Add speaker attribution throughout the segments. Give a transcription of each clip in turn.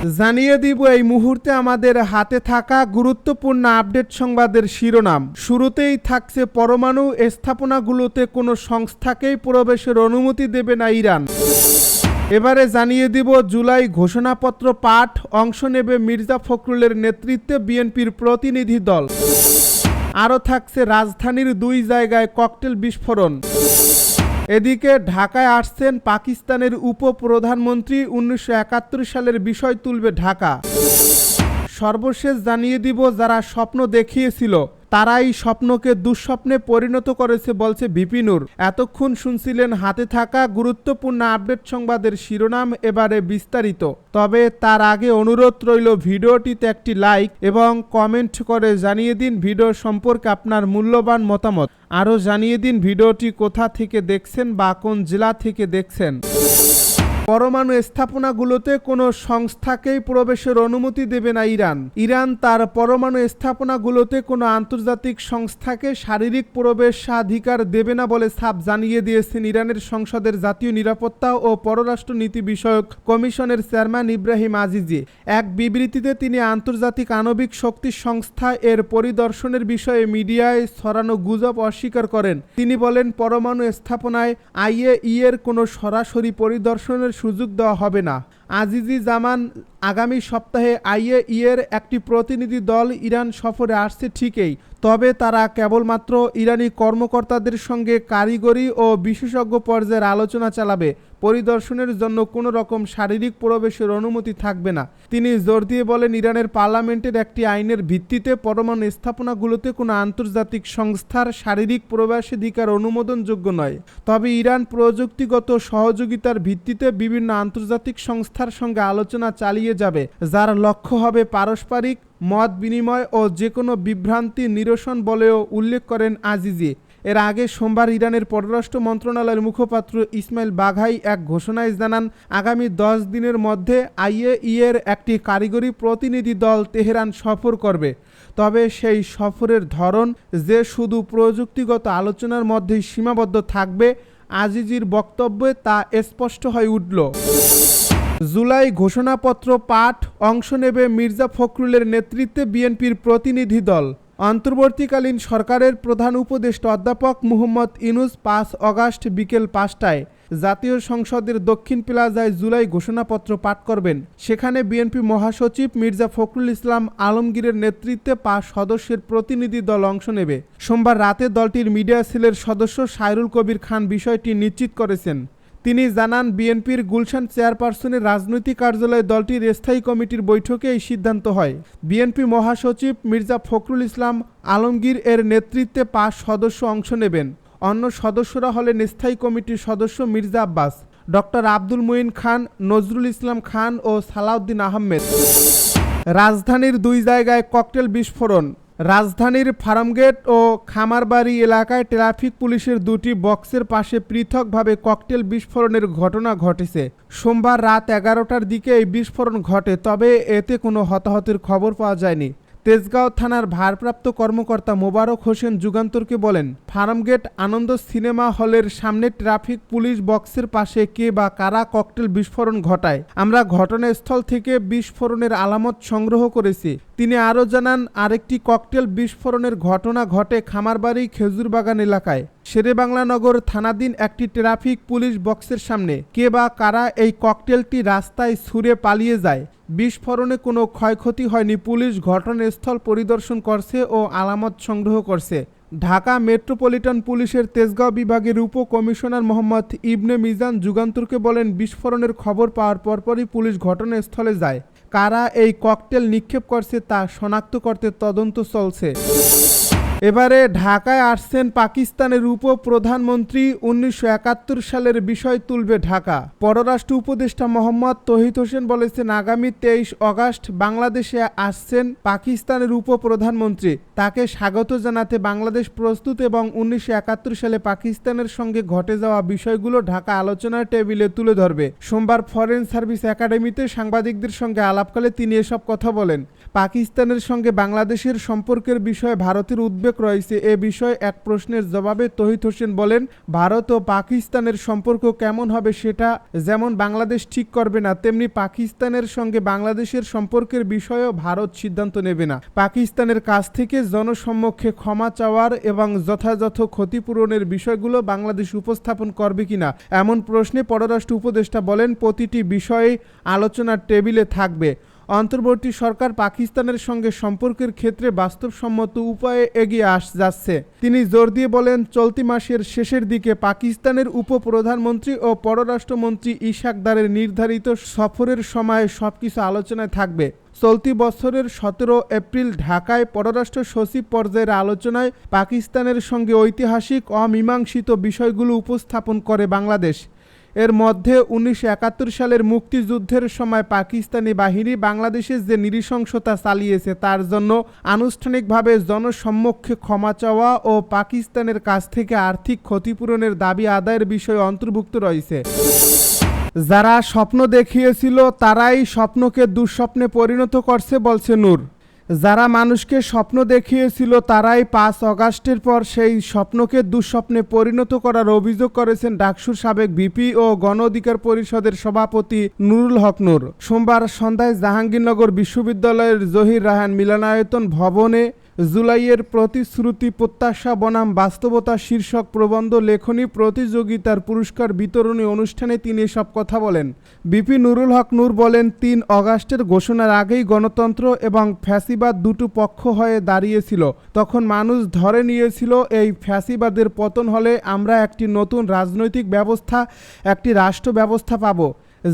Speaker 1: জানিয়ে দিব এই মুহূর্তে আমাদের হাতে থাকা গুরুত্বপূর্ণ আপডেট সংবাদের শিরোনাম। শুরুতেই থাকছে পরমাণু স্থাপনাগুলোতে কোনো সংস্থাকেই প্রবেশের অনুমতি দেবে না ইরান। এবারে জানিয়ে দিব জুলাই ঘোষণাপত্র পাঠ, অংশ নেবে মির্জা ফখরুলের নেতৃত্বে বিএনপির প্রতিনিধি দল। আরও থাকছে রাজধানীর 2 জায়গায় ককটেল বিস্ফোরণ। এদিকে ঢাকায় আসছেন পাকিস্তানের উপপ্রধানমন্ত্রী, 1971 সালের বিষয় তুলবে ঢাকা। সর্বশেষ জানিয়ে দিব যারা স্বপ্ন দেখিয়েছিল তারাই স্বপ্নকে দুঃস্বপ্নে পরিণত করেছে বলছে ভিপি নূর। এতক্ষণ শুনছিলেন হাতে থাকা গুরুত্বপূর্ণ আপডেট সংবাদের শিরোনাম, এবারে বিস্তারিত। তবে তার আগে অনুরোধ রইল ভিডিওটিতে একটি লাইক এবং কমেন্ট করে জানিয়ে দিন ভিডিও সম্পর্কে আপনার মূল্যবান মতামত। আরও জানিয়ে দিন ভিডিওটি কোথা থেকে দেখছেন বা কোন জেলা থেকে দেখছেন। পরমাণু স্থাপনাগুলোতে কোনো সংস্থাকেই প্রবেশের অনুমতি দেবে না ইরান। ইরান তার পরমাণু স্থাপনাগুলোতে কোনো আন্তর্জাতিক সংস্থাকে শারীরিক প্রবেশাধিকার দেবে না বলে সাফ জানিয়ে দিয়েছেন ইরানের সংসদের জাতীয় নিরাপত্তা ও পররাষ্ট্র নীতি বিষয়ক কমিশনের চেয়ারম্যান ইব্রাহিম আজিজি। এক বিবৃতিতে তিনি আন্তর্জাতিক আণবিক শক্তি সংস্থা এর পরিদর্শনের বিষয়ে মিডিয়ায় ছড়ানো গুজব অস্বীকার করেন। তিনি বলেন, পরমাণু স্থাপনায় আইএই এর কোনো সরাসরি পরিদর্শনের সুযোগ দেওয়া হবে না। আজিজি জামান, আগামী সপ্তাহে আইএই এর একটি প্রতিনিধি দল ইরান সফরে আসছে ঠিকই, তবে তারা কেবলমাত্র ইরানি কর্মকর্তাদের সঙ্গে কারিগরি ও বিশেষজ্ঞ পর্যায়ের আলোচনা চালাবে। পরিদর্শনের জন্য কোনো রকম শারীরিক প্রবেশের অনুমতি থাকবে না। তিনি জোর দিয়ে বলেন, ইরানের পার্লামেন্টের একটি আইনের ভিত্তিতে পরমাণু স্থাপনাগুলোতে কোনো আন্তর্জাতিক সংস্থার শারীরিক প্রবেশাধিকার অনুমোদনযোগ্য নয়। তবে ইরান প্রযুক্তিগত সহযোগিতার ভিত্তিতে বিভিন্ন আন্তর্জাতিক সংস্থার সঙ্গে আলোচনা চালিয়ে যাবে, যার লক্ষ্য হবে পারস্পরিক মত বিনিময় ও যে কোনো বিভ্রান্তি নিরসন বলেও উল্লেখ করেন আজিজি। এর আগে সোমবার ইরানের পররাষ্ট্র মন্ত্রণালয়ের মুখপাত্র ইসমাইল বাঘাই এক ঘোষণায় জানান, আগামী 10 দিনের মধ্যে আইএই এর একটি কারিগরি প্রতিনিধি দল তেহরান সফর করবে। তবে সেই সফরের ধরন যে শুধু প্রযুক্তিগত আলোচনার মধ্যেই সীমাবদ্ধ থাকবে, আজিজির বক্তব্যে তা স্পষ্ট হয়ে উঠল। জুলাই ঘোষণাপত্র পাঠ, অংশ নেবে মির্জা ফখরুলের নেতৃত্বে বিএনপির প্রতিনিধি দল। অন্তর্বর্তীকালীন সরকারের প্রধান উপদেষ্টা অধ্যাপক মুহম্মদ ইউনূস 5 আগস্ট বিকেল 5টায় জাতীয় সংসদের দক্ষিণ প্লাজায় জুলাই ঘোষণাপত্র পাঠ করবেন। সেখানে বিএনপি মহাসচিব মির্জা ফখরুল ইসলাম আলমগীরের নেতৃত্বে 5 সদস্যের প্রতিনিধি দল অংশ নেবে। সোমবার রাতে দলটির মিডিয়া সেলের সদস্য সাইরুল কবির খান বিষয়টি নিশ্চিত করেছেন। তিনি জানান, বিএনপির গুলশান চেয়ারপারসনের রাজনৈতিক কার্যালয়ে দলটির স্থায়ী কমিটির বৈঠকে এই সিদ্ধান্ত হয়। বিএনপি মহাসচিব মির্জা ফখরুল ইসলাম আলমগীর এর নেতৃত্বে 5 সদস্য অংশ নেবেন। অন্য সদস্যরা হলেন স্থায়ী কমিটির সদস্য মির্জা আব্বাস, ডক্টর আব্দুল মুইন খান, নজরুল ইসলাম খান ও সালাউদ্দিন আহমেদ। রাজধানীর 2 জায়গায় ককটেল বিস্ফোরণ। রাজধানীর ফার্মগেট ও খামারবাড়ি এলাকায় ট্রাফিক পুলিশের 2টি বক্সের পাশে পৃথকভাবে ককটেল বিস্ফোরণের ঘটনা ঘটেছে। সোমবার রাত 11টার দিকে এই বিস্ফোরণ ঘটে, তবে এতে কোনো হতাহতের খবর পাওয়া যায়নি। তেজগাঁও থানার ভারপ্রাপ্ত কর্মকর্তা মোবারক হোসেন যুগান্তরকে বলেন, ফার্মগেট আনন্দ সিনেমা হলের সামনে ট্রাফিক পুলিশ বক্সের পাশে কে বা কারা ককটেল বিস্ফোরণ ঘটায়। আমরা ঘটনাস্থল থেকে বিস্ফোরণের আলামত সংগ্রহ করেছি। তিনি আরও জানান, আরেকটি ককটেল বিস্ফোরণের ঘটনা ঘটে খামারবাড়ি খেজুরবাগান এলাকায়। শেরেবাংলানগর থানাধীন একটি ট্রাফিক পুলিশ বক্সের সামনে কে বা কারা এই ককটেলটি রাস্তায় ছুঁড়ে পালিয়ে যায়। বিস্ফোরণে কোনো ক্ষয়ক্ষতি হয়নি। পুলিশ ঘটনাস্থল পরিদর্শন করছে ও আলামত সংগ্রহ করছে। ঢাকা মেট্রোপলিটন পুলিশের তেজগাঁও বিভাগের উপকমিশনার মোহাম্মদ ইবনে মিজান যুগান্তরকে বলেন, বিস্ফোরণের খবর পাওয়ার পরপরই পুলিশ ঘটনাস্থলে যায়। কারা এই ককটেল নিক্ষেপ করছে তা শনাক্ত করতে তদন্ত চলছে। এবারে ঢাকায় আসছেন পাকিস্তানের উপপ্রধানমন্ত্রী, 1971 সালের বিষয় তুলবে ঢাকা। পররাষ্ট্র উপদেষ্টা মোহাম্মদ তৌহিদ হোসেন বলেছেন, আগামী 23 আগস্ট বাংলাদেশে আসছেন পাকিস্তানের উপপ্রধানমন্ত্রী। তাকে স্বাগত জানাতে বাংলাদেশ প্রস্তুত এবং 1971 সালে পাকিস্তানের সঙ্গে ঘটে যাওয়া বিষয়গুলো ঢাকা আলোচনার টেবিলে তুলে ধরবে। সোমবার ফরেন সার্ভিস একাডেমিতে সাংবাদিকদের সঙ্গে আলাপকালে তিনি এসব কথা বলেন। পাকিস্তানের সঙ্গে বাংলাদেশের সম্পর্কের বিষয়ে ভারতের উদ্বেগ রয়েছে। এ বিষয়ে এক প্রশ্নের জবাবে তৌহিদ হোসেন বলেন, ভারত ও পাকিস্তানের সম্পর্ক কেমন হবে সেটা যেমন বাংলাদেশ ঠিক করবে না, তেমনি পাকিস্তানের সঙ্গে বাংলাদেশের সম্পর্কের বিষয়েও ভারত সিদ্ধান্ত নেবে না। পাকিস্তানের কাছ থেকে জনসম্মুখে ক্ষমা চাওয়ার এবং যথাযথ ক্ষতিপূরণের বিষয়গুলো বাংলাদেশ উপস্থাপন করবে কিনা এমন প্রশ্নে পররাষ্ট্র উপদেষ্টা বলেন, প্রতিটি বিষয়ে আলোচনার টেবিলে থাকবে। অন্তর্বর্তী সরকার পাকিস্তানের সঙ্গে সম্পর্কের ক্ষেত্রে বাস্তবসম্মত উপায়ে এগিয়ে যাচ্ছে। তিনি জোর দিয়ে বলেন, চলতি মাসের শেষের দিকে পাকিস্তানের উপপ্রধানমন্ত্রী ও পররাষ্ট্রমন্ত্রী ইশাক দারের নির্ধারিত সফরের সময় সবকিছু আলোচনায় থাকবে। চলতি বছরের 17 এপ্রিল ঢাকায় পররাষ্ট্র সচিব পর্যায়ের আলোচনায় পাকিস্তানের সঙ্গে ঐতিহাসিক অমীমাংসিত বিষয়গুলো উপস্থাপন করে বাংলাদেশ। এর মধ্যে 1971 সালের মুক্তিযুদ্ধের সময় পাকিস্তানি বাহিনী বাংলাদেশে যে নৃশংসতা চালিয়েছে তার জন্য আনুষ্ঠানিকভাবে জনসম্মুখে ক্ষমা চাওয়া ও পাকিস্তানের কাছ থেকে আর্থিক ক্ষতিপূরণের দাবি আদায়ের বিষয় অন্তর্ভুক্ত রয়েছে। যারা স্বপ্ন দেখিয়েছিল তারাই স্বপ্নকে দুঃস্বপ্নে পরিণত করছে, বলছে নূর। যারা মানুষকে স্বপ্ন দেখিয়েছিল তারাই 5 অগাস্টের পর সেই স্বপ্নকে দুঃস্বপ্নে পরিণত করার অভিযোগ করেছেন ডাকসুর সাবেক ভিপি ও গণ অধিকার পরিষদের সভাপতি নুরুল হক নূর। সোমবার সন্ধ্যায় জাহাঙ্গীরনগর বিশ্ববিদ্যালয়ের জহির রায়হান মিলনায়তন ভবনে জুলাইয়ের প্রতিশ্রুতি প্রত্যাশা বনাম বাস্তবতা শীর্ষক প্রবন্ধ লেখনী প্রতিযোগিতার পুরস্কার বিতরণী অনুষ্ঠানে তিনি এসব কথা বলেন। বিপি নুরুল হক নূর বলেন, 3 অগাস্টের ঘোষণার আগেই গণতন্ত্র এবং ফ্যাসিবাদ দুটো পক্ষ হয়ে দাঁড়িয়েছিল। তখন মানুষ ধরে নিয়েছিল এই ফ্যাসিবাদের পতন হলে আমরা একটি নতুন রাজনৈতিক ব্যবস্থা, একটি রাষ্ট্র ব্যবস্থা পাব,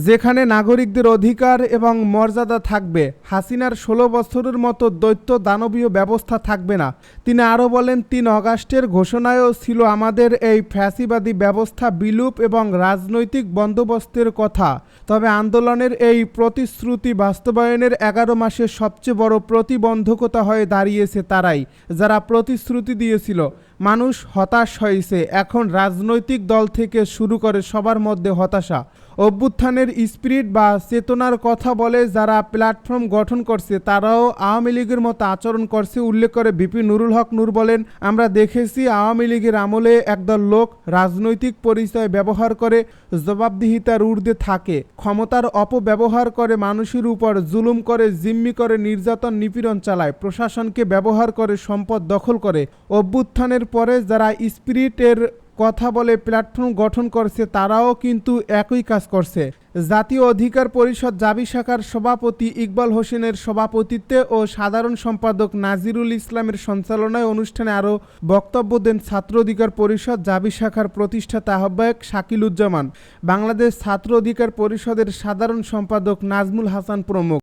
Speaker 1: যেখানে নাগরিকদের অধিকার এবং মর্যাদা থাকবে। হাসিনার 16 বছরের মতো দৈত্য দানবীয় ব্যবস্থা থাকবে না। তিনি আরও বলেন, 3 অগাস্টের ঘোষণায়ও ছিল আমাদের এই ফ্যাসিবাদী ব্যবস্থা বিলুপ এবং রাজনৈতিক বন্দোবস্তের কথা। তবে আন্দোলনের এই প্রতিশ্রুতি বাস্তবায়নের 11 মাসে সবচেয়ে বড় প্রতিবন্ধকতা হয়ে দাঁড়িয়েছে তারাই, যারা প্রতিশ্রুতি দিয়েছিল। মানুষ হতাশ হয়েছে। এখন রাজনৈতিক দল থেকে শুরু করে সবার মধ্যে হতাশা। অভ্যুত্থানের স্পিরিট বা চেতনার কথা বলে যারা প্ল্যাটফর্ম গঠন করছে তারাও আওয়ামী লীগের মতো আচরণ করছে উল্লেখ করে বিপি নুরুল হক নূর বলেন, আমরা দেখেছি আওয়ামী লীগের আমলে একদল লোক রাজনৈতিক পরিচয় ব্যবহার করে জবাবদিহিতার ঊর্ধ্বে থাকে, ক্ষমতার অপব্যবহার করে, মানুষের উপর জুলুম করে, জিম্মি করে, নির্যাতন নিপীড়ন চালায়, প্রশাসনকে ব্যবহার করে, সম্পদ দখল করে। অভ্যুত্থানের পরে যারা স্পিরিটের কথা বলে প্ল্যাটফর্ম গঠন করছে তারাও কিন্তু একই কাজ করছে। জাতীয় অধিকার পরিষদ জাবি শাখার সভাপতি ইকবাল হোসেনের সভাপতিত্বে ও সাধারণ সম্পাদক নাজিরুল ইসলামের সঞ্চালনায় অনুষ্ঠানে আরও বক্তব্য দেন ছাত্র অধিকার পরিষদ জাবি শাখার প্রতিষ্ঠাতা আহ্বায়ক শাকিলুজ্জামান, বাংলাদেশ ছাত্র অধিকার পরিষদের সাধারণ সম্পাদক নাজমুল হাসান প্রমুখ।